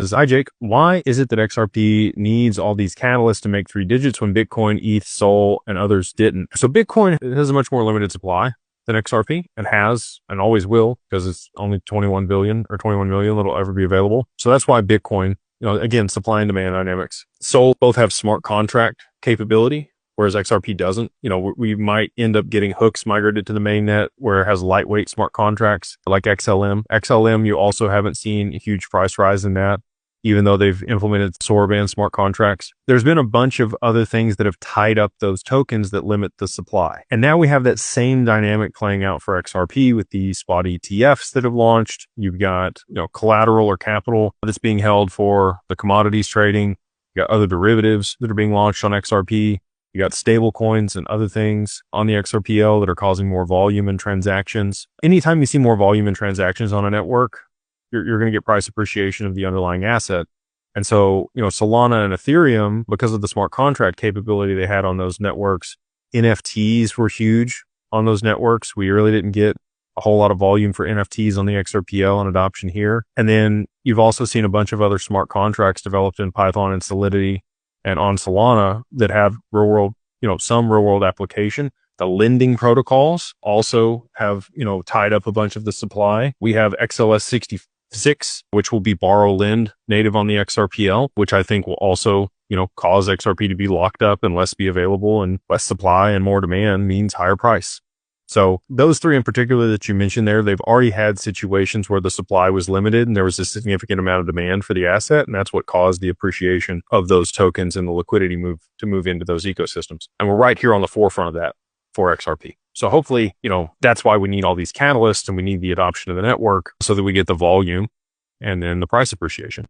As hi Jake, why is it that XRP needs all these catalysts to make 3 digits when Bitcoin, ETH, Sol, and others didn't? So Bitcoin has a much more limited supply than XRP. It has and always will, because it's only 21 billion or 21 million that'll ever be available. So that's why Bitcoin, again, supply and demand dynamics. Sol both have smart contract capability, whereas XRP doesn't. We might end up getting hooks migrated to the mainnet where it has lightweight smart contracts like XLM. XLM, you also haven't seen a huge price rise in that, even though they've implemented Soroban smart contracts. There's been a bunch of other things that have tied up those tokens that limit the supply. And now we have that same dynamic playing out for XRP with the spot ETFs that have launched. You've got, collateral or capital that's being held for the commodities trading. You got other derivatives that are being launched on XRP. You got stable coins and other things on the XRPL that are causing more volume in transactions. Anytime you see more volume in transactions on a network, you're going to get price appreciation of the underlying asset. And so, Solana and Ethereum, because of the smart contract capability they had on those networks, NFTs were huge on those networks. We really didn't get a whole lot of volume for NFTs on the XRPL and adoption here. And then you've also seen a bunch of other smart contracts developed in Python and Solidity and on Solana that have real world, some real world application. The lending protocols also have, tied up a bunch of the supply. We have XLS66, which will be borrow lend native on the XRPL, which I think will also, cause XRP to be locked up and less be available, and less supply and more demand means higher price. So those three in particular that you mentioned there, they've already had situations where the supply was limited and there was a significant amount of demand for the asset. And that's what caused the appreciation of those tokens and the liquidity to move into those ecosystems. And we're right here on the forefront of that for XRP. So hopefully, that's why we need all these catalysts and we need the adoption of the network so that we get the volume and then the price appreciation.